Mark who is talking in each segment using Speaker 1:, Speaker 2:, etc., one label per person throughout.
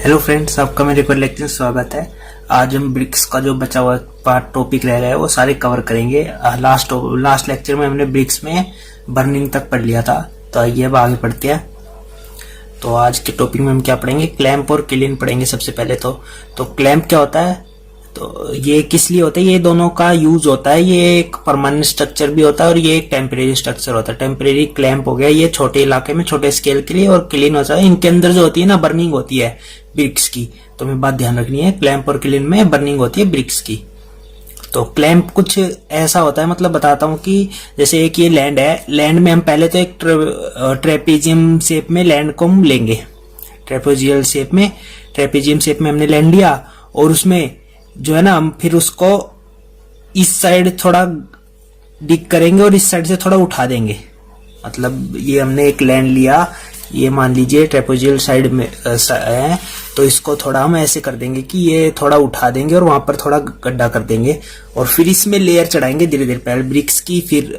Speaker 1: Hello friends, आपका मेरे को लेक्चर में स्वागत है। आज हम ब्रिक्स का जो बचा हुआ पार्ट टॉपिक रह गया है वो सारे कवर करेंगे। लास्ट लेक्चर में हमने ब्रिक्स में बर्निंग तक पढ़ लिया था, तो आइए अब आगे पढ़ते हैं। तो आज के टॉपिक में हम क्या पढ़ेंगे, क्लैंप और क्लीन पढ़ेंगे। सबसे पहले तो क्लैंप क्या होता है, तो ये किस लिए होता है, ये दोनों का यूज होता है। ये एक परमानेंट स्ट्रक्चर भी होता है और ये एक टेम्परेरी स्ट्रक्चर होता है। टेम्परेरी क्लैंप हो गया ये छोटे इलाके में छोटे स्केल के लिए, और क्लीन होता है इनके अंदर जो होती है ना बर्निंग होती है ब्रिक्स की। तो हमें बात ध्यान रखनी है, क्लैंप और क्लीन में बर्निंग होती है ब्रिक्स की। तो क्लैंप कुछ ऐसा होता है, मतलब बताता हूँ कि जैसे एक ये लैंड है, लैंड में हम पहले तो एक ट्रेपेजियम शेप में लैंड को हम लेंगे। ट्रेपेजियल शेप में, ट्रेपेजियम शेप में हमने लैंड लिया, और उसमें जो है ना हम फिर उसको इस साइड थोड़ा डिग करेंगे और इस साइड से थोड़ा उठा देंगे। मतलब ये हमने एक लैंड लिया, ये मान लीजिए ट्रेपेजियल साइड में है, तो इसको थोड़ा हम ऐसे कर देंगे कि ये थोड़ा उठा देंगे और वहां पर थोड़ा गड्ढा कर देंगे, और फिर इसमें लेयर चढ़ाएंगे धीरे धीरे। पहले ब्रिक्स की, फिर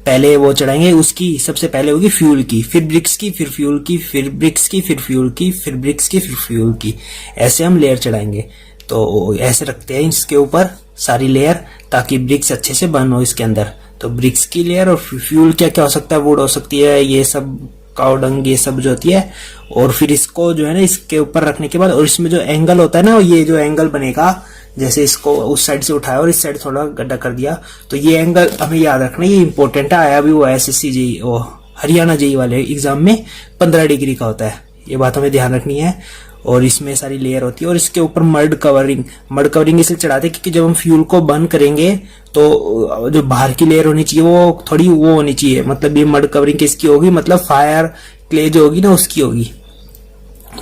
Speaker 1: पहले वो चढ़ाएंगे उसकी, सबसे पहले होगी फ्यूल की, फिर ब्रिक्स की, फिर फ्यूल की, फिर ब्रिक्स की, फिर फ्यूल की, फिर ब्रिक्स की, फिर फ्यूल की। ऐसे हम लेयर चढ़ाएंगे। तो ऐसे रखते हैं इसके ऊपर सारी लेयर, ताकि ब्रिक्स अच्छे से बर्न हो इसके अंदर। तो ब्रिक्स की लेयर और फ्यूल क्या क्या हो सकता है, वुड हो सकती है, ये सब काउडंग, ये सब जो होती है। और फिर इसको जो है ना इसके ऊपर रखने के बाद, और इसमें जो एंगल होता है ना, ये जो एंगल बनेगा, जैसे इसको उस साइड से उठाया और इस साइड थोड़ा गड्ढा कर दिया, तो ये एंगल हमें याद रखना, ये इंपॉर्टेंट है। आया भी वो एसएससी जेई, वो हरियाणा जेई वाले एग्जाम में 15 डिग्री का होता है, ये बात हमें ध्यान रखनी है। और इसमें सारी लेयर होती है, और इसके ऊपर मड कवरिंग इसलिए चढ़ाते हैं क्योंकि जब हम फ्यूल को बर्न करेंगे तो जो बाहर की लेयर होनी चाहिए वो थोड़ी वो होनी चाहिए। मतलब ये मड कवरिंग किसकी होगी, मतलब फायर क्ले जो होगी ना उसकी होगी,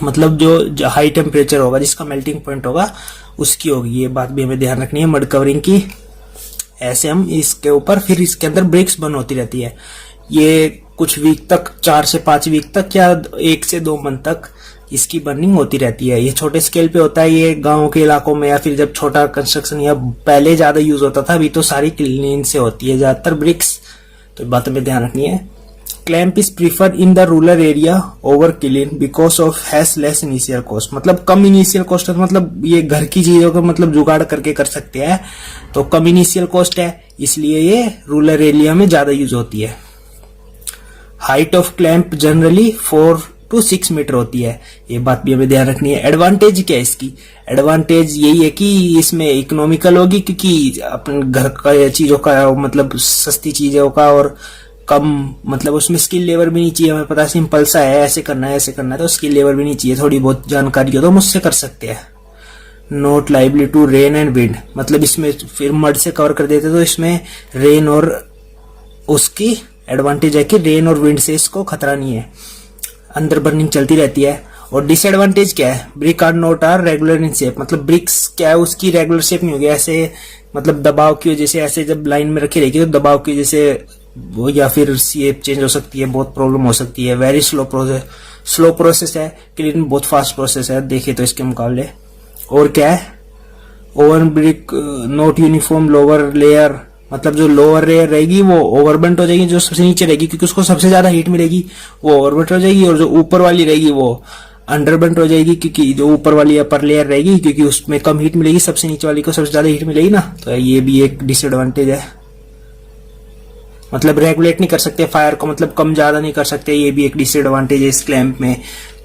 Speaker 1: मतलब जो हाई टेम्परेचर होगा, जिसका मेल्टिंग पॉइंट होगा उसकी होगी। ये बात भी हमें ध्यान रखनी है मड कवरिंग की। ऐसे हम इसके ऊपर, फिर इसके अंदर ब्रिक्स बर्न होती रहती है। ये कुछ वीक तक, 4 से 5 वीक तक या 1 से 2 मंथ तक इसकी बर्निंग होती रहती है। ये छोटे स्केल पे होता है, ये गांव के इलाकों में, या फिर जब छोटा कंस्ट्रक्शन या पहले ज्यादा यूज होता था, अभी तो सारी क्लीन से होती है ज्यादातर ब्रिक्स। तो बात में ध्यान रखनी है। Clamp is preferred in the rural area over clean because of has less initial cost. मतलब कम इनिशियल कॉस्ट है, मतलब ये घर की चीजों को मतलब जुगाड़ करके कर सकते हैं, तो कम इनिशियल कॉस्ट है, इसलिए ये रूरल एरिया में ज्यादा यूज होती है। Height of clamp generally 4 to 6 metre होती है, ये बात भी हमें ध्यान रखनी है। एडवांटेज क्या है इसकी, एडवांटेज यही है कि इसमें इकोनॉमिकल होगी, क्योंकि अपन घर का चीजों का मतलब सस्ती चीजों का, और कम मतलब उसमें स्किल लेबर भी नहीं चाहिए। हमें पता सिंपल सा है, ऐसे करना है ऐसे करना है, तो स्किल लेबर भी नहीं चाहिए, थोड़ी बहुत जानकारी हो तो मुझसे कर सकते हैं। Not liable to rain and wind, मतलब इसमें फिर मड से कवर कर देते, तो इसमें रेन और उसकी एडवांटेज है कि रेन और विंड से इसको खतरा नहीं है, अंदर बर्निंग चलती रहती है। और डिसएडवांटेज क्या है, brick are not are regular in shape, मतलब ब्रिक्स क्या है उसकी रेगुलर शेप नहीं होगी, ऐसे मतलब दबाव की वजह से ऐसे जब लाइन में रखी रहेगी तो दबाव की वजह से वो, या फिर शेप चेंज हो सकती है, बहुत प्रॉब्लम हो सकती है। वेरी स्लो प्रोसेस है, क्लीन बहुत फास्ट प्रोसेस है देखे तो इसके मुकाबले। और क्या है, oven brick not uniform lower layer, मतलब जो लोअर लेयर रहेगी वो ओवरबर्न्ट हो जाएगी, जो सबसे नीचे रहेगी क्योंकि उसको सबसे ज्यादा हीट मिलेगी वो ओवरबर्न्ट हो जाएगी, और जो ऊपर वाली रहेगी वो अंडरबर्न्ट हो जाएगी, क्योंकि जो ऊपर वाली अपर लेयर रहेगी क्योंकि उसमें कम हीट मिलेगी, सबसे नीचे वाली को सबसे ज्यादा हीट मिलेगी ना। तो ये भी एक डिसएडवांटेज है, मतलब रेगुलेट नहीं कर सकते फायर को, मतलब कम ज्यादा नहीं कर सकते, ये भी एक डिसएडवांटेज है इस क्लैंप में।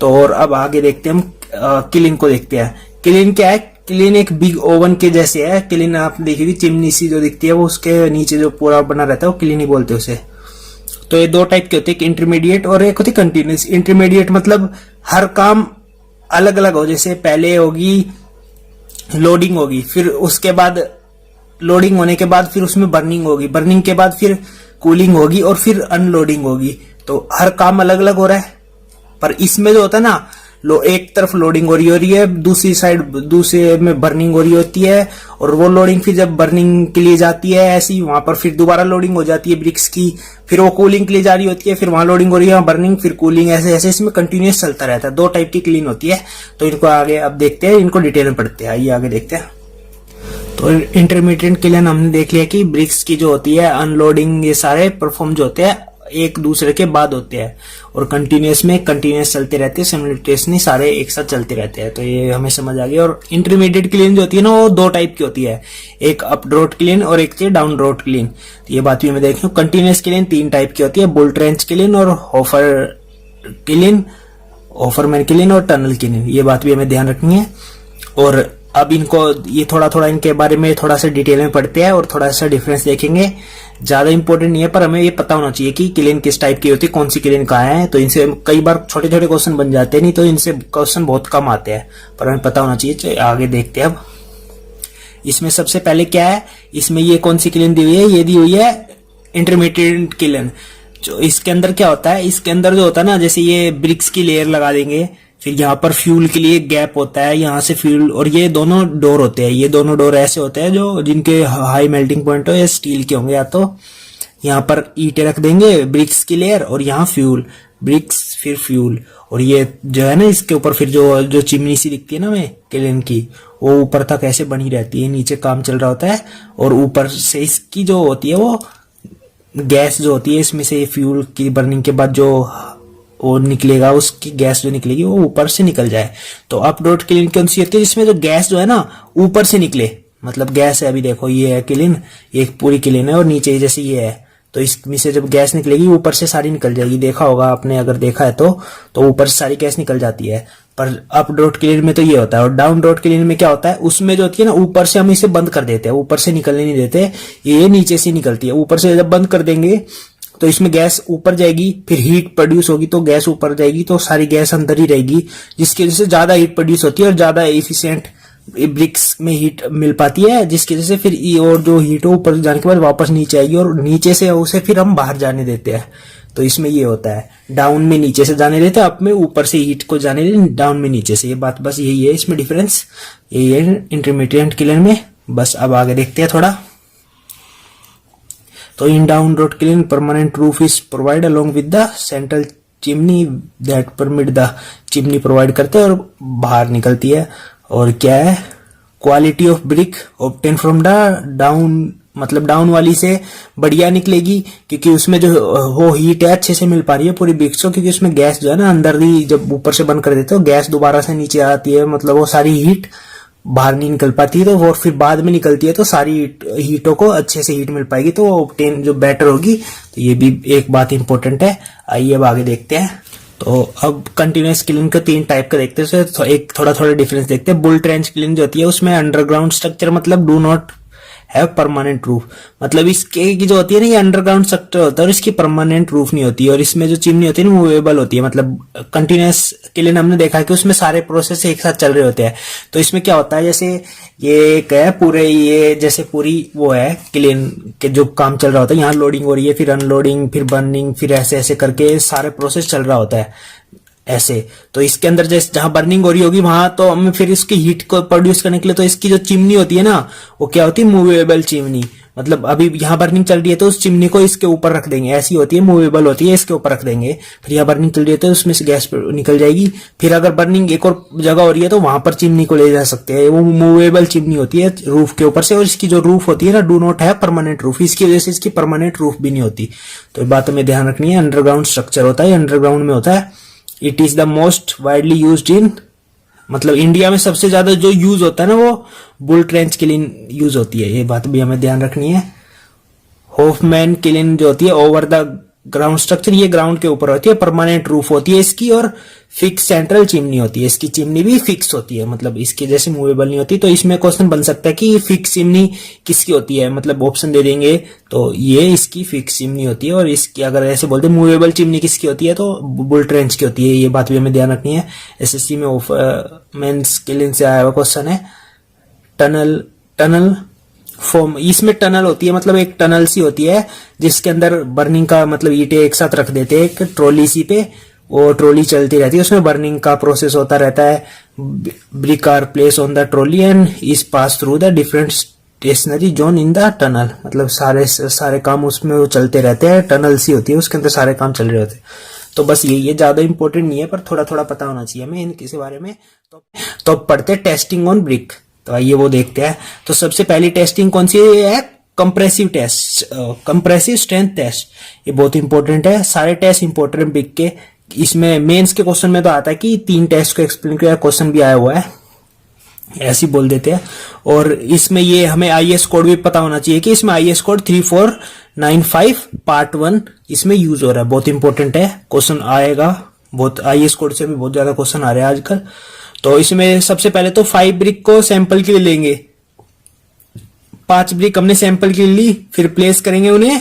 Speaker 1: तो और अब आगे देखते हैं हम क्लीन को देखते हैं। क्लीन क्या है, क्लीन एक बिग ओवन के जैसे है। क्लीन आप देखिए चिमनी सी जो दिखती है वो उसके नीचे जो पूरा बना रहता है वो क्लीन ही बोलते हैं उसे। तो ये 2 टाइप के होते हैं, एक इंटरमीडिएट और एक होती है कंटिन्यूस। इंटरमीडिएट मतलब हर काम अलग अलग हो, जैसे पहले होगी लोडिंग होगी, फिर उसके बाद लोडिंग होने के बाद फिर उसमें बर्निंग होगी, बर्निंग के बाद फिर कूलिंग होगी, और फिर अनलोडिंग होगी। तो हर काम अलग अलग हो रहा है। पर इसमें जो होता है ना, एक तरफ लोडिंग हो रही है, दूसरी साइड दूसरे में बर्निंग हो रही होती है, और वो लोडिंग फिर जब बर्निंग के लिए जाती है ऐसी, वहां पर फिर दोबारा लोडिंग हो जाती है ब्रिक्स की, फिर वो कूलिंग के लिए जा रही होती है, फिर वहां लोडिंग हो रही है, बर्निंग, फिर कूलिंग, ऐसे ऐसे इसमें कंटिन्यूस चलता रहता है। 2 टाइप की क्लीन होती है। तो इनको आगे अब देखते हैं, इनको डिटेल में पढ़ते हैं, आइए आगे देखते हैं। तो इंटरमीडिएट क्लीन हमने देख लिया कि ब्रिक्स की जो होती है अनलोडिंग, ये सारे परफॉर्म जो होते हैं एक दूसरे के बाद होते हैं, और कंटिन्यूस में कंटिन्यूस चलते रहते हैं, सिमुलेटेनियसली सारे एक साथ चलते रहते हैं। तो ये हमें समझ आ गया। और इंटरमीडिएट क्लीन जो होती है ना, वो दो टाइप की होती है, एक अप ड्रॉट क्लीन और एक डाउन ड्रॉट क्लीन। तो ये बात भी हमें देखनी। कंटिन्यूस क्लीन 3 टाइप की होती है, बुल ट्रेंच क्लीन और होफर क्लीन, होफरमैन क्लीन और टनल क्लीन। ये बात भी हमें ध्यान रखनी है। और अब इनको ये थोड़ा थोड़ा इनके बारे में थोड़ा सा डिटेल में पढ़ते हैं और थोड़ा सा डिफरेंस देखेंगे। ज्यादा इंपॉर्टेंट नहीं है, पर हमें ये पता होना चाहिए कि क्लीन किस टाइप की होती है, कौन सी क्लीन कहाँ है। तो इनसे कई बार छोटे छोटे क्वेश्चन बन जाते हैं, नहीं तो इनसे क्वेश्चन बहुत कम आते हैं, पर हमें पता होना चाहिए। आगे देखते हैं। अब इसमें सबसे पहले क्या है, इसमें ये कौन सी क्लीन दी हुई है, ये दी हुई है इंटरमीडिएट क्लीन। जो इसके अंदर क्या होता है, इसके अंदर जो होता है ना, जैसे ये ब्रिक्स की लेयर लगा देंगे, फिर यहाँ पर फ्यूल के लिए गैप होता है, यहाँ से फ्यूल, और ये दोनों डोर होते हैं। ये दोनों डोर ऐसे होते हैं जो जिनके हाई मेल्टिंग पॉइंट हो, या स्टील के होंगे, या तो यहाँ पर ईंटें रख देंगे ब्रिक्स की लेयर, और यहाँ फ्यूल, ब्रिक्स फिर फ्यूल। और ये जो है ना, इसके ऊपर फिर जो चिमनी सी दिखती है ना हमें क्लीन की, वो ऊपर तक ऐसे बनी रहती है, नीचे काम चल रहा होता है, और ऊपर से इसकी जो होती है वो गैस जो होती है, इसमें से फ्यूल की बर्निंग के बाद जो वो निकलेगा, उसकी गैस जो निकलेगी वो ऊपर से निकल जाए। तो अप ड्रॉट क्लीन कौन सी होती है, जिसमें जो गैस जो है ना ऊपर से निकले, मतलब गैस है, अभी देखो ये है क्लीन, एक पूरी क्लीन है, और नीचे जैसे ये है, तो इसमें से जब गैस निकलेगी ऊपर से सारी निकल जाएगी। देखा होगा आपने, अगर देखा है तो ऊपर से सारी गैस निकल जाती है। पर अप ड्रॉट क्लीन में तो ये होता है। और डाउन ड्रॉट क्लीन में क्या होता है, उसमें जो होती है ना, ऊपर से हम इसे बंद कर देते हैं, ऊपर से निकलने नहीं देते, ये नीचे से निकलती है। ऊपर से जब बंद कर देंगे तो इसमें गैस ऊपर जाएगी, फिर हीट प्रोड्यूस होगी, तो गैस ऊपर जाएगी, तो सारी गैस अंदर ही रहेगी, जिसकी वजह से ज्यादा हीट प्रोड्यूस होती है और ज्यादा एफिशिएंट ब्रिक्स में हीट मिल पाती है, जिसकी वजह से फिर और जो हीट हो ऊपर जाने के बाद वापस नीचे आएगी, और नीचे से उसे फिर हम बाहर जाने देते हैं। तो इसमें ये होता है, डाउन में नीचे से जाने देते हैं, अप में ऊपर से हीट को जाने देते, डाउन में नीचे से। ये बात बस यही है, इसमें डिफरेंस यही है इंटरमीडिएट क्लीन में। बस अब आगे देखते हैं थोड़ा। तो in down draught clean permanent roof is provide along with the central chimney that permit the chimney provide करते हैं, और बाहर निकलती है। और क्या है, quality of brick obtain from the down, मतलब डाउन वाली से बढ़िया निकलेगी, क्योंकि उसमें जो वो हीट है अच्छे से मिल पा रही है पूरी ब्रिक्स को, क्योंकि उसमें गैस जो है ना अंदर ही, जब ऊपर से बंद कर देते हो गैस दोबारा से नीचे आती है, मतलब वो सारी हीट बाहर नहीं निकल पाती है, तो वो फिर बाद में निकलती है, तो सारी हीटों को अच्छे से हीट मिल पाएगी, तो वो ऑब्टेन जो बेटर होगी। तो ये भी एक बात इंपॉर्टेंट है। आइए अब आगे देखते हैं। तो अब कंटिन्यूस क्लीन के 3 टाइप का देखते हैं, तो एक थोड़ा थोड़ा डिफरेंस देखते हैं। बुल ट्रेंच क्लीन जो होती है उसमें अंडरग्राउंड स्ट्रक्चर, मतलब do not have permanent roof, मतलब इसके की जो होती है ना, ये अंडरग्राउंड स्ट्रक्चर होता है और इसकी परमानेंट रूफ नहीं होती है। और इसमें जो चिमनी होती है ना, मूवेबल होती है, मतलब कंटिन्यूस क्लीन हमने देखा है कि उसमें सारे प्रोसेस एक साथ चल रहे होते हैं। तो इसमें क्या होता है, जैसे ये एक है पूरे, ये जैसे पूरी वो है क्लीन के जो काम चल रहा होता है, यहाँ लोडिंग हो रही है, फिर अनलोडिंग, फिर बर्निंग, फिर ऐसे ऐसे करके सारे प्रोसेस चल रहा होता है ऐसे। तो इसके अंदर जैसे जहां बर्निंग हो रही होगी वहां तो हमें फिर इसकी हीट को प्रोड्यूस करने के लिए, तो इसकी जो चिमनी होती है ना, वो क्या होती है, मूवेबल चिमनी। मतलब अभी यहाँ बर्निंग चल रही है तो उस चिमनी को इसके ऊपर रख देंगे, ऐसी होती है, मूवेबल होती है, इसके ऊपर रख देंगे। फिर यहाँ बर्निंग चल रही है तो उसमें से गैस निकल जाएगी। फिर अगर बर्निंग एक और जगह हो रही है तो वहां पर चिमनी को ले जा सकते हैं, वो मूवेबल चिमनी होती है रूफ के ऊपर से। और इसकी जो रूफ होती है ना, डू नॉट है परमानेंट रूफ, इसकी वजह से इसकी परमानेंट रूफ भी नहीं होती। तो ये बात हमें ध्यान रखनी है। अंडरग्राउंड स्ट्रक्चर होता है, अंडरग्राउंड में होता है। It is the most widely used in, मतलब इंडिया में सबसे ज्यादा जो यूज होता है ना, वो बुल ट्रेंच क्लीन यूज होती है। ये बात भी हमें ध्यान रखनी है। होफमैन क्लीन जो होती है ओवर द ग्राउंड स्ट्रक्चर, ये ग्राउंड के ऊपर होती है, परमानेंट रूफ होती है इसकी, और फिक्स सेंट्रल चिमनी होती है। इसकी चिमनी भी फिक्स होती है, मतलब इसके जैसे मूवेबल नहीं होती। तो इसमें क्वेश्चन बन सकता है कि फिक्स चिमनी किसकी होती है, मतलब ऑप्शन दे देंगे तो ये इसकी फिक्स चिमनी होती है। और इसकी अगर ऐसे बोलते मूवेबल चिमनी किसकी होती है तो बुल ट्रेंच की होती है। ये बात भी हमें ध्यान रखनी है। एसएससी में मेंस क्लीन से आया हुआ क्वेश्चन है। टनल फॉर्म, इसमें टनल होती है, मतलब एक टनल सी होती है जिसके अंदर बर्निंग का, मतलब ईंटें एक साथ रख देते हैं एक ट्रॉली सी पे, वो ट्रॉली चलती रहती है, उसमें बर्निंग का प्रोसेस होता रहता है। Brick are place on the trolley and is pass through the different stationary zone in the tunnel, मतलब सारे काम उसमें वो चलते रहते हैं। टनल सी होती है, उसके अंदर सारे काम चल रहे होते हैं। तो बस ये ज्यादा इंपॉर्टेंट नहीं है, पर थोड़ा थोड़ा पता होना चाहिए हमें इनके बारे में। तो अब पढ़ते टेस्टिंग ऑन ब्रिक। तो आइए वो देखते हैं। तो सबसे पहली टेस्टिंग कौन सी है, compressive test, compressive strength test, ये बहुत इंपॉर्टेंट है। सारे टेस्ट इंपॉर्टेंट है ब्रिक के। इसमें मेंस के क्वेश्चन में तो आता है कि 3 टेस्ट को एक्सप्लेन किया, क्वेश्चन भी आया हुआ है, ऐसे बोल देते हैं। और इसमें ये हमें आईएस कोड भी पता होना चाहिए कि इसमें आईएस कोड 3495 पार्ट 1 इसमें यूज हो रहा है, बहुत इंपॉर्टेंट है, क्वेश्चन आएगा बहुत। आईएस कोड से भी बहुत ज्यादा क्वेश्चन आ रहे हैं आजकल। तो इसमें सबसे पहले तो 5 ब्रिक को सैंपल के लिए लेंगे, 5 ब्रिक हमने सैंपल के लिए ली, फिर प्लेस करेंगे उन्हें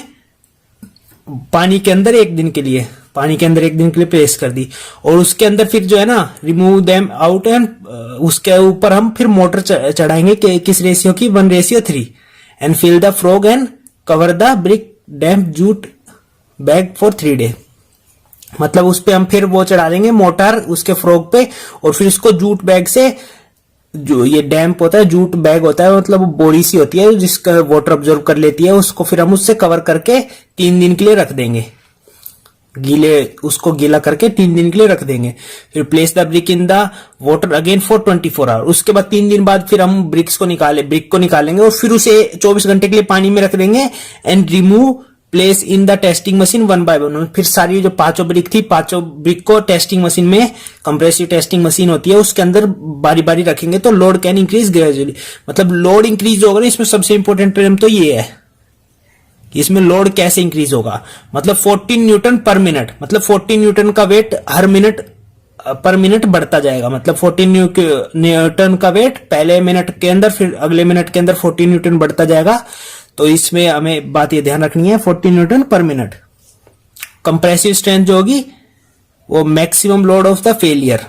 Speaker 1: पानी के अंदर 1 दिन के लिए, पानी के अंदर 1 दिन के लिए प्लेस कर दी। और उसके अंदर फिर जो है ना रिमूव देम आउट एंड उसके ऊपर हम फिर मोटर चढ़ाएंगे किस रेशियो की, 1:3 and fill the frog and cover the brick damp jute bag for 3 day. मतलब उस पे हम फिर वो चढ़ा देंगे मोटर उसके फ्रॉग पे, और फिर इसको जूट बैग से, जो ये डैम्प होता है जूट बैग होता है, मतलब बोरी सी होती है जिसका वाटर ऑब्जर्व कर लेती है, उसको फिर हम उससे कवर करके 3 दिन के लिए रख देंगे, उसको गीला करके 3 दिन के लिए रख देंगे। फिर place the brick in the water again for 24 hour. उसके बाद 3 दिन बाद फिर हम ब्रिक को निकालेंगे और फिर उसे 24 घंटे के लिए पानी में रख देंगे and remove place in the testing machine 1 by 1। फिर सारी जो 5 ब्रिक थी, 5 ब्रिक को टेस्टिंग मशीन में, कंप्रेसिव टेस्टिंग मशीन होती है उसके अंदर बारी बारी रखेंगे, तो लोड कैन इंक्रीज ग्रेजुअली। मतलब लोड इंक्रीज होगा ना, इसमें सबसे इंपॉर्टेंट टर्म तो ये है, इसमें लोड कैसे इंक्रीज होगा। मतलब 14 न्यूटन पर मिनट, मतलब 14 न्यूटन का वेट हर मिनट पर मिनट बढ़ता जाएगा। मतलब 14 न्यूटन का वेट पहले मिनट के अंदर, फिर अगले मिनट के अंदर 14 न्यूटन बढ़ता जाएगा। तो इसमें हमें बात ये ध्यान रखनी है, 14 न्यूटन पर मिनट। कंप्रेसिव स्ट्रेंथ जो होगी वो maximum load of the failure,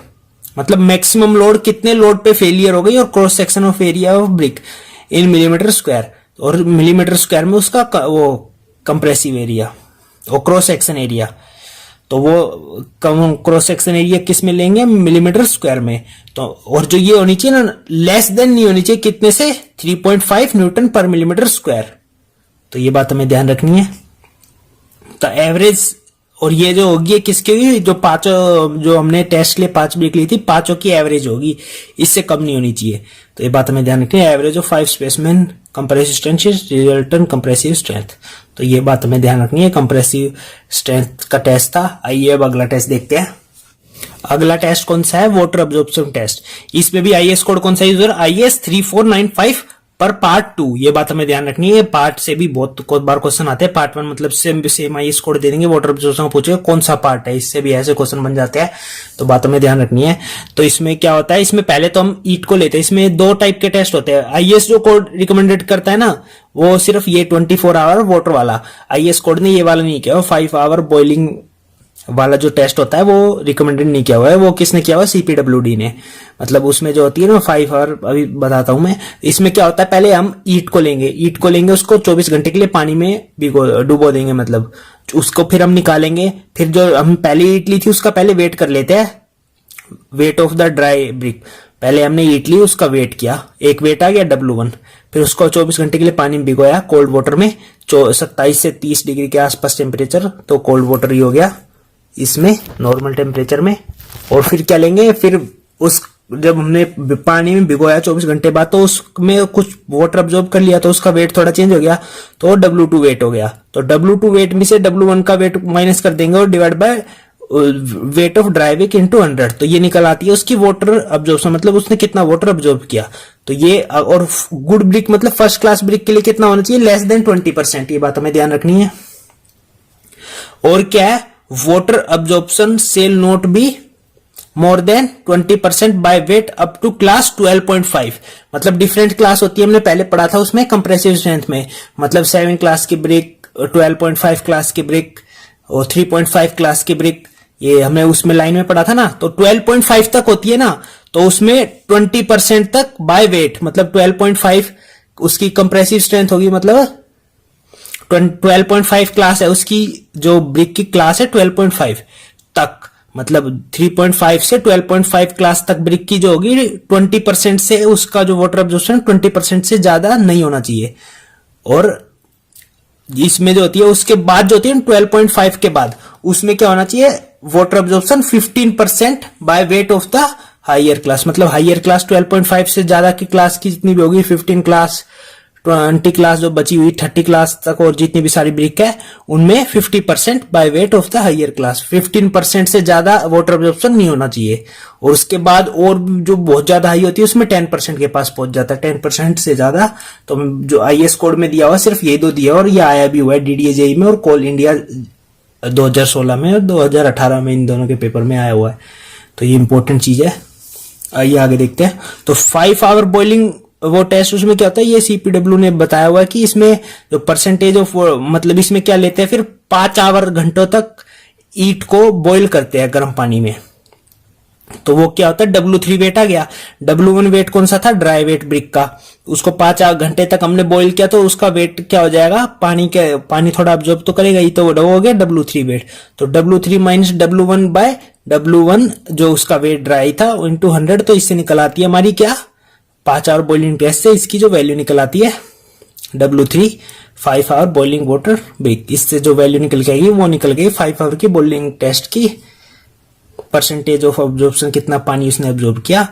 Speaker 1: मतलब मैक्सिमम लोड कितने लोड पे फेलियर हो गई, और cross section of area of brick in millimetre square, और मिलीमीटर स्क्वायर में उसका वो कंप्रेसिव एरिया और क्रॉस सेक्शन एरिया। तो वो क्रॉस सेक्शन एरिया किस में लेंगे, मिलीमीटर स्क्वायर में। तो और जो ये होनी चाहिए ना, लेस देन नहीं होनी चाहिए, कितने से, 3.5 न्यूटन पर मिलीमीटर स्क्वायर। तो ये बात हमें ध्यान रखनी है। तो एवरेज, और ये जो होगी किसकी होगी, जो 5 जो हमने टेस्ट लिए 5 ब्रिक ली थी, 5 की एवरेज होगी, इससे कम नहीं होनी चाहिए। तो ये बात हमें ध्यान रखनी है, average of 5 specimen compressive strength resultant compressive strength. तो ये बात हमें ध्यान रखनी है। कंप्रेसिव स्ट्रेंथ का टेस्ट था। आइए अब अगला टेस्ट देखते हैं। अगला टेस्ट कौन सा है, वाटर अब्जॉर्प्शन टेस्ट। इसमें भी आईएस कोड कौन सा यूज हो रहा है, IS 3495 पर पार्ट 2। ये बात हमें ध्यान रखनी है, पार्ट से भी बहुत बार क्वेश्चन आते हैं। पार्ट 1 मतलब सेम आईएस कोड दे देंगे, वाटर अब्जॉर्प्शन पूछेगा कौन सा पार्ट है, इससे भी ऐसे क्वेश्चन बन जाते हैं। तो बात हमें ध्यान रखनी है। तो इसमें क्या होता है, इसमें पहले तो हम ईट को लेते हैं। इसमें 2 टाइप के टेस्ट होते हैं। आईएस जो कोड रिकमेंडेड करता है ना, वो सिर्फ ये 24 आवर वाटर वाला, आईएस कोड ने ये वाला नहीं किया। 5 आवर बॉइलिंग वाला जो टेस्ट होता है वो रिकमेंडेड नहीं किया हुआ है। वो किसने किया हुआ है, CPWD ने। मतलब उसमें जो होती है ना 5 आवर, अभी बताता हूं मैं। इसमें क्या होता है, पहले हम ईट को लेंगे, उसको 24 घंटे के लिए पानी में डुबो देंगे, मतलब उसको फिर हम निकालेंगे। फिर जो हम पहले ईट ली थी उसका पहले वेट कर लेते हैं, wait of the dry brick. पहले हमने ईट ली, उसका वेट किया, एक वेट आ गया W1। फिर उसको 24 घंटे के लिए पानी में भिगोया कोल्ड वाटर में, 27 से 30 डिग्री के आसपास टेम्परेचर, तो कोल्ड वाटर ही हो गया इसमें, नॉर्मल टेम्परेचर में। और फिर क्या लेंगे, फिर उस जब हमने पानी में भिगोया 24 घंटे बाद, तो उसमें कुछ वाटर अब्जॉर्ब कर लिया, तो उसका वेट थोड़ा चेंज हो गया, तो W2 वेट हो गया। तो W2 वेट में से W1 का वेट माइनस कर देंगे और divide by weight of dry brick into 100। तो ये निकल आती है उसकी वाटर अब्जॉर्प्शन, मतलब उसने कितना वाटर अब्जॉर्ब किया। तो ये, और गुड ब्रिक मतलब फर्स्ट क्लास ब्रिक के लिए कितना होना चाहिए, लेस देन 20%। ये बात हमें ध्यान रखनी है। और क्या है, water absorption shall not be more than 20% by weight up to class 12.5। मतलब डिफरेंट क्लास होती है, हमने पहले पढ़ा था उसमें कंप्रेसिव स्ट्रेंथ में। मतलब 7 क्लास की ब्रिक, 12.5 क्लास की ब्रिक और 3.5 क्लास की ब्रिक, ये हमने उसमें लाइन में पढ़ा था ना। तो 12.5 तक होती है ना, तो उसमें 20% तक बाय वेट, मतलब 12.5 उसकी कंप्रेसिव स्ट्रेंथ होगी। मतलब 12.5 क्लास है उसकी, जो ब्रिक की क्लास है 12.5 तक, मतलब 3.5 से 12.5 क्लास तक ब्रिक की जो होगी 20% से, उसका जो वाटर अब्जॉर्प्शन 20% से ज्यादा नहीं होना चाहिए। और इसमें जो होती है उसके बाद जो होती है 12.5 के बाद, उसमें क्या होना चाहिए, water absorption 15% by weight of the higher class. मतलब हायर क्लास 12.5 से ज्यादा की क्लास की जितनी भी होगी, 15 क्लास, 20 क्लास जो बची हुई 30 क्लास तक और जितनी भी सारी ब्रिक है उनमें 50% by weight of the higher class, 15% से ज्यादा वाटर एब्जॉर्प्शन नहीं होना चाहिए। और उसके बाद और जो बहुत ज्यादा हाई होती है उसमें 10% के पास पहुंच जाता है, 10% से ज्यादा। तो जो आईएएस कोड में दिया हुआ सिर्फ ये दो दिया और ये आया भी हुआ है डीडीए में और कोल इंडिया 2016 में और 2018 में इन दोनों के पेपर में आया हुआ है। तो ये इंपॉर्टेंट चीज है। आइए आगे देखते हैं। तो 5 आवर बॉइलिंग वो टेस्ट, उसमें क्या होता है ये सीपीडब्ल्यू ने बताया हुआ है कि इसमें जो परसेंटेज ऑफ मतलब इसमें क्या लेते हैं, फिर 5 आवर घंटों तक ईट को बॉईल करते हैं गर्म पानी में। तो वो क्या होता है W3 वेट आ गया। W1 वेट कौन सा था, ड्राई वेट ब्रिक का, उसको 5 घंटे तक हमने बॉईल किया तो उसका वेट क्या हो जाएगा, पानी थोड़ा अब्जॉर्ब तो करेगा ही, तो वो हो गया W3 वेट। तो W3 minus W1 bye W1 जो उसका वेट ड्राई था इंटू 100, तो इससे निकल आती है हमारी क्या 5 आवर बॉइलिंग टेस्ट से इसकी जो वैल्यू निकल आती है W3 5 our boiling water brick. इससे जो वैल्यू निकल के आएगी वो निकल गई 5 आवर की बॉइलिंग टेस्ट की परसेंटेज ऑफ ऑब्जॉर्प्शन, कितना पानी उसने ऑब्जॉर्ब किया।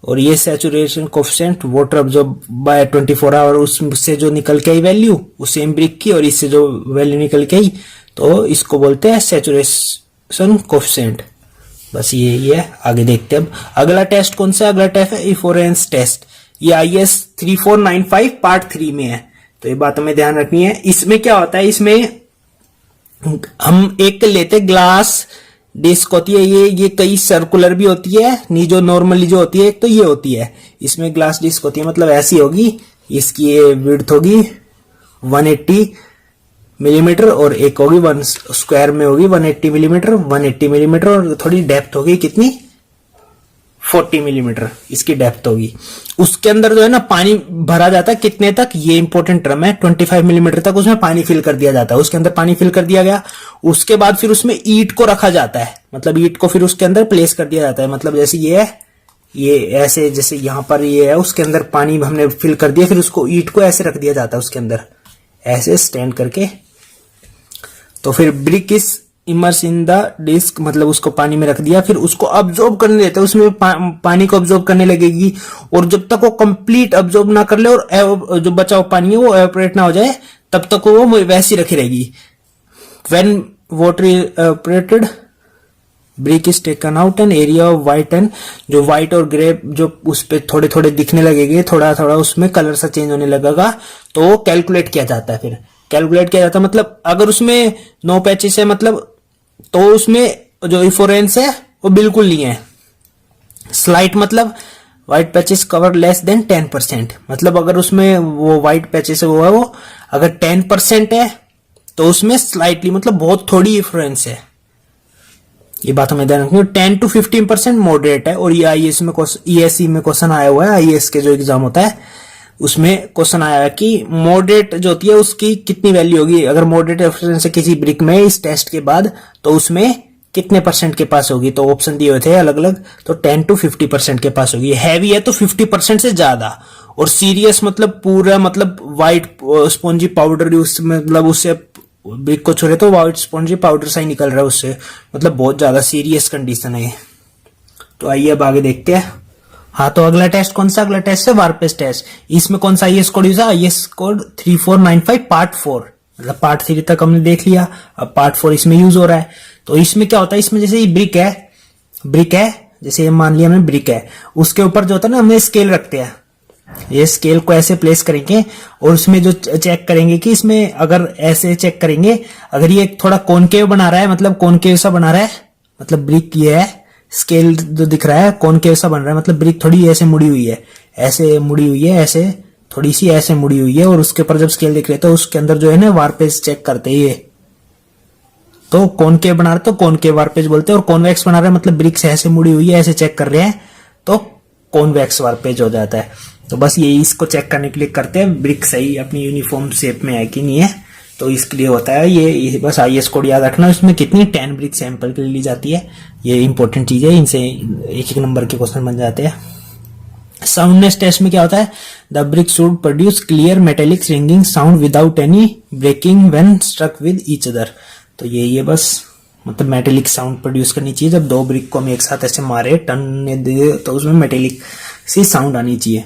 Speaker 1: और ये saturation coefficient water absorb by 24 hour, उससे जो निकल के आई वैल्यू उस सेम ब्रिक की, और इससे जो वैल्यू निकल के आई तो इसको बोलते हैं सैचुरेशन कोफिशिएंट। बस ये है। आगे देखते हैं अब अगला टेस्ट कौन सा है। अगला टेस्ट है इफोरेंस टेस्ट। ये IS 3495 पार्ट 3 में है, तो ये बात हमें ध्यान रखनी है। इसमें क्या होता है, इसमें हम एक लेते ग्लास डिस्क होती है, ये कई सर्कुलर भी होती है, नी जो नॉर्मली जो होती है एक तो ये होती है, इसमें ग्लास डिस्क होती है मतलब ऐसी होगी, इसकी ये विड्थ होगी 180 मिलीमीटर और एक होगी 1 स्क्वायर में होगी 180 मिलीमीटर और थोड़ी डेप्थ होगी कितनी 40 मिलीमीटर इसकी डेप्थ होगी। उसके अंदर जो है ना पानी भरा जाता है कितने तक, ये इंपॉर्टेंट टर्म है, 25 मिलीमीटर तक उसमें पानी फिल कर दिया जाता है। उसके अंदर पानी फिल कर दिया गया, उसके बाद फिर उसमें ईट को रखा जाता है, मतलब ईट को फिर उसके अंदर प्लेस कर दिया जाता है। मतलब जैसे ये है, ये ऐसे जैसे यहां पर ये है, उसके अंदर पानी हमने फिल कर दिया, फिर उसको ईट को ऐसे रख दिया जाता है उसके अंदर ऐसे स्टैंड करके। तो फिर brick is immerse in the disc, मतलब उसको पानी में रख दिया, फिर उसको अब्जॉर्ब करने देते हैं, उसमें पानी को अब्जॉर्ब करने लगेगी, और जब तक वो कंप्लीट अब्जॉर्ब ना कर ले और जो बचा हुआ पानी है वो एवापोरेट ना हो जाए तब तक वो वैसी रखी रहेगी। When water evaporated brick is taken out an area of white and, जो व्हाइट और ग्रे जो उस पे थोड़े थोड़े दिखने लगेंगे, थोड़ा थोड़ा उसमें कलर सा चेंज होने लगेगा, तो वो कैलकुलेट किया जाता है। फिर कैलकुलेट किया जाता है मतलब अगर उसमें 9 पैचेस है मतलब तो उसमें जो इफोरेंस है वो बिल्कुल नहीं है। स्लाइट मतलब white patches cover less than 10%, मतलब अगर उसमें वो व्हाइट पैचेस है वो है वो अगर 10% है तो उसमें स्लाइटली मतलब बहुत थोड़ी इफोरेंस है। ये बात हमें ध्यान रखनी है। 10 to 15% मॉडरेट है। और ये आईएएस में ESE में क्वेश्चन आया हुआ है, आईएएस के जो एग्जाम होता है उसमें क्वेश्चन आया है कि मॉडरेट जो होती है उसकी कितनी वैल्यू होगी, अगर मॉडरेट एफिशिएंसी किसी ब्रिक में इस टेस्ट के बाद तो उसमें कितने परसेंट के पास होगी। तो ऑप्शन दिए हुए थे अलग अलग, तो 10 to 50% के पास होगी। हैवी है तो 50% से ज्यादा, और सीरियस मतलब पूरा मतलब व्हाइट स्पॉन्जी पाउडर मतलब उससे ब्रिक को छोड़े तो व्हाइट स्पॉन्जी पाउडर सा ही निकल रहा है उससे, मतलब बहुत ज्यादा सीरियस कंडीशन है। तो आइए अब आगे देखते हैं। हाँ, तो अगला टेस्ट कौन सा, अगला टेस्ट है वारपेज टेस्ट। इसमें कौन सा आईएएस कोड यूज है, आईएएस कोड 3495 पार्ट 4, मतलब पार्ट 3 तक हमने देख लिया, अब पार्ट 4 इसमें यूज हो रहा है। तो इसमें क्या होता है, इसमें जैसे ये ब्रिक है जैसे मान लिया हमने ब्रिक है, उसके ऊपर जो होता है ना हमने स्केल रखते हैं, ये स्केल को ऐसे प्लेस करेंगे और उसमें जो चेक करेंगे कि इसमें अगर ऐसे चेक करेंगे अगर ये थोड़ा कॉनकेव बना रहा है, मतलब कॉनकेव सा बना रहा है, मतलब ब्रिक ये है, स्केल जो दिख रहा है कॉनकेव सा बन रहा है, मतलब ब्रिक थोड़ी ऐसे मुड़ी हुई है, ऐसे मुड़ी हुई है, ऐसे थोड़ी सी ऐसे मुड़ी हुई है, और उसके ऊपर जब स्केल दिख रहे तो उसके अंदर जो है ना वारपेज चेक करते हैं। ये तो कॉनकेव बना रहे तो कॉनकेव वारपेज बोलते हैं, और कॉन्वेक्स बना रहे हैं मतलब ब्रिक से ऐसे मुड़ी हुई है, ऐसे चेक कर रहे हैं तो कॉन्वेक्स वारपेज हो जाता है। तो बस यही इसको चेक करने के लिए करते हैं ब्रिक सही अपनी यूनिफॉर्म शेप में है कि नहीं है, तो इसके लिए होता है ये बस आईएएस कोड याद रखना। इसमें कितनी 10 ब्रिक सैंपल के लिए ली जाती है, ये इंपॉर्टेंट चीज है, इनसे एक नंबर के क्वेश्चन बन जाते हैं। साउंडनेस टेस्ट में क्या होता है, the brick should produce clear metallic ringing sound without any breaking when struck with each other. तो ये बस मतलब मेटेलिक साउंड प्रोड्यूस करनी चाहिए, जब दो ब्रिक को हम एक साथ ऐसे मारे टन दे तो उसमें मेटेलिक सी साउंड आनी चाहिए।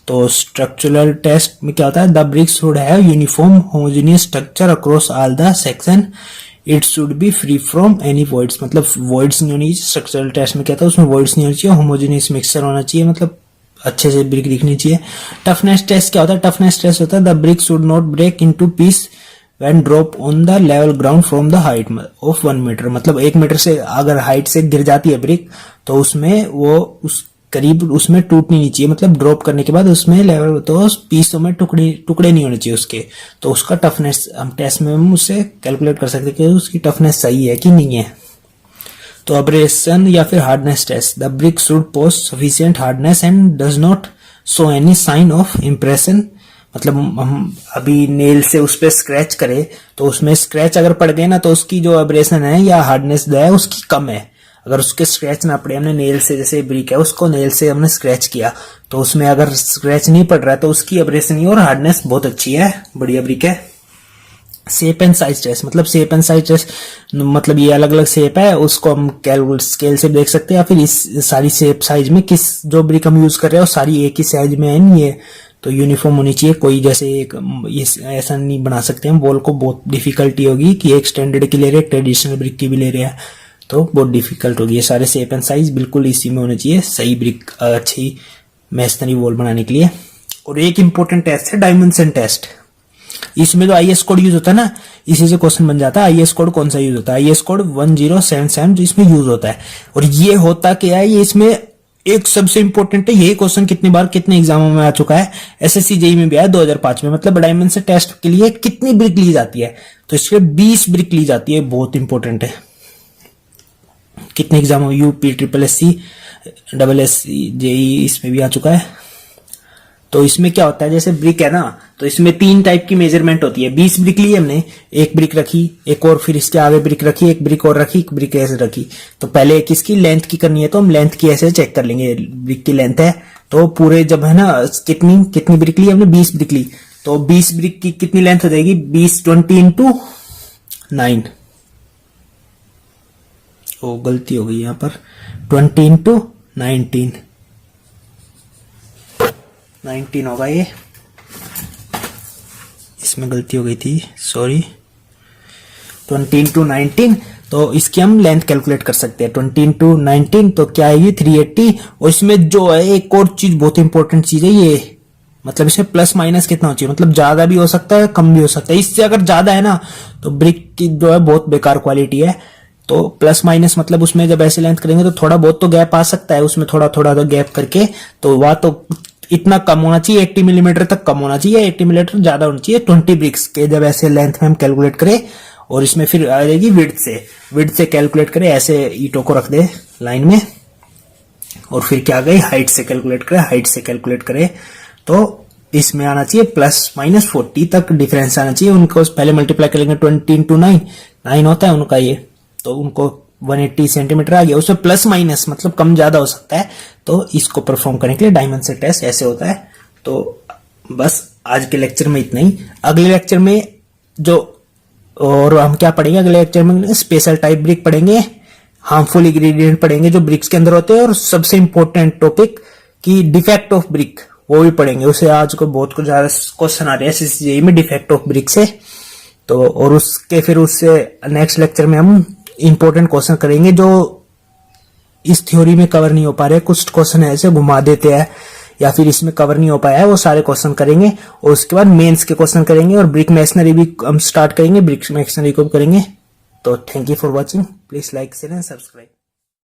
Speaker 1: तो स्ट्रक्चरल टेस्ट में क्या होता है, the bricks should have uniform homogeneous structure across all the section, it should be free from any voids, मतलब वॉइड्स नहीं होनी चाहिए। स्ट्रक्चरल टेस्ट में क्या था, उसमें वॉइड्स नहीं होनी चाहिए, होमोजेनियस मिक्सचर होना चाहिए, मतलब अच्छे से ब्रिक दिखनी चाहिए। टफनेस टेस्ट क्या होता है, टफनेस टेस्ट होता है the brick should not break into piece when drop on the level ground from the height of 1 metre, मतलब 1 मीटर से अगर हाइट से गिर जाती है ब्रिक तो उसमें वो उस करीब उसमें टूटनी नहीं चाहिए, मतलब ड्रॉप करने के बाद उसमें लेवल तो पीसों में टुकड़े नहीं होने चाहिए उसके, तो उसका टफनेस हम टेस्ट में हम उससे कैलकुलेट कर सकते हैं कि उसकी टफनेस सही है कि नहीं है। तो अब्रेशन या फिर hardness test, the brick should possess sufficient hardness and does not show any sign of impression, मतलब हम अभी नेल से उस पर स्क्रैच करें तो उसमें स्क्रैच अगर पड़ गए ना तो उसकी जो अब्रेशन है या हार्डनेस है उसकी कम है। अगर उसके स्क्रैच ना पड़े, हमने नेल से, जैसे ब्रिक है उसको नेल से हमने स्क्रैच किया तो उसमें अगर स्क्रैच नहीं पड़ रहा है तो उसकी अब्रेशन और हार्डनेस बहुत अच्छी है, बढ़िया ब्रिक है। शेप एंड साइज टेस्ट, मतलब शेप एंड साइज टेस्ट मतलब ये अलग अलग शेप है उसको हम स्केल से देख सकते हैं, या फिर इस सारी शेप साइज में किस जो ब्रिक हम यूज कर रहे हैं वो सारी एक ही साइज में है नहीं है, तो यूनिफॉर्म होनी चाहिए। कोई जैसे एक ऐसा नहीं बना सकते हम, वॉल को बहुत डिफिकल्टी होगी कि एक स्टैंडर्ड की ले रहे हैं ट्रेडिशनल ब्रिक की भी ले रहे हैं तो बहुत डिफिकल्ट होगी। ये सारे शेप एंड साइज बिल्कुल इसी में होने चाहिए, सही ब्रिक अच्छी मेसनरी वॉल बनाने के लिए। और एक इंपॉर्टेंट टेस्ट है डायमेंशन टेस्ट, इसमें तो आईएस कोड यूज होता है ना, इसी से क्वेश्चन बन जाता है आईएस कोड कौन सा यूज होता है, आईएस कोड 1077 जो इसमें यूज होता है। और ये होता क्या है, ये इसमें एक सबसे इंपॉर्टेंट है, यही क्वेश्चन कितनी बार कितने एग्जामों में आ चुका है, एसएससी जेईई में भी आया 2005 में, मतलब डायमेंशन टेस्ट के लिए कितनी ब्रिक ली जाती है, तो इसके 20 ब्रिक ली जाती है, बहुत इंपॉर्टेंट है। कितने exam UP triple SC double SC JEE इसमें भी आ चुका है। तो इसमें क्या होता है, जैसे ब्रिक है ना तो इसमें 3 टाइप की मेजरमेंट होती है। 20 ब्रिक ली हमने, एक ब्रिक रखी, एक और फिर इसके आगे ब्रिक रखी, एक ब्रिक और रखी, एक ब्रिक ऐसे रखी। तो पहले एक इसकी लेंथ की करनी है तो हम लेंथ की ऐसे चेक कर लेंगे, ब्रिक की लेंथ है तो पूरे जब है ना कितनी ब्रिक ली हमने, 20 ब्रिक ली तो 20 ब्रिक की कितनी लेंथ हो जाएगी, 20 इंटू 9, ओ गलती हो गई यहाँ पर, 20 इंटू 19 होगा, ये इसमें गलती हो गई थी, सॉरी। 20 इंटू 19 तो इसकी हम लेंथ कैलकुलेट कर सकते हैं। 20 इंटू 19 तो क्या आएगी 380। और इसमें जो है एक और चीज बहुत इंपॉर्टेंट चीज है ये, मतलब इसमें प्लस माइनस कितना हो चाहिए, मतलब ज्यादा भी हो सकता है कम भी हो सकता है। इससे अगर ज्यादा है ना तो ब्रिक की जो है बहुत बेकार क्वालिटी है। तो प्लस माइनस मतलब उसमें जब ऐसे लेंथ करेंगे तो थोड़ा बहुत तो गैप आ सकता है, उसमें थोड़ा थोड़ा तो गैप करके, तो वह तो इतना कम होना चाहिए, 80 मिलीमीटर तक कम होना चाहिए, 80 मिलीमीटर ज्यादा होना चाहिए 20 ब्रिक्स के, जब ऐसे लेंथ में हम कैलकुलेट करें। और इसमें फिर आ जाएगी विड्थ से कैलकुलेट करें, ऐसे ईंटों को रख दे लाइन में, और फिर क्या आ गई हाइट से कैलकुलेट करें तो इसमें आना चाहिए प्लस माइनस 40 तक डिफरेंस आना चाहिए। उनको पहले मल्टीप्लाई करेंगे 20 इंटू 9 होता है उनका ये, तो उनको 180 सेंटीमीटर आ गया, उसमें प्लस माइनस मतलब कम ज्यादा हो सकता है। तो इसको परफॉर्म करने के लिए डायमेंशन टेस्ट ऐसे होता है। तो बस आज के लेक्चर में इतना ही। अगले लेक्चर में जो और हम क्या पढ़ेंगे, अगले लेक्चर में स्पेशल टाइप ब्रिक पढ़ेंगे, हार्मफुल इंग्रेडिएंट पढ़ेंगे जो ब्रिक्स के अंदर होते हैं, और सबसे इंपॉर्टेंट टॉपिक की डिफेक्ट ऑफ ब्रिक वो भी पढ़ेंगे। उसे आज को बहुत कुछ ज्यादा क्वेश्चन आ रहे हैं एसएससी में डिफेक्ट ऑफ ब्रिक से। तो और उसके फिर उससे नेक्स्ट लेक्चर में हम इंपॉर्टेंट क्वेश्चन करेंगे जो इस थ्योरी में कवर नहीं हो पा रहे, कुछ क्वेश्चन ऐसे घुमा देते हैं या फिर इसमें कवर नहीं हो पाया है, वो सारे क्वेश्चन करेंगे। और उसके बाद मेंस के क्वेश्चन करेंगे, और ब्रिक मेसनरी भी हम स्टार्ट करेंगे, ब्रिक मेसनरी को भी करेंगे। तो thank you for watching, please like share and subscribe.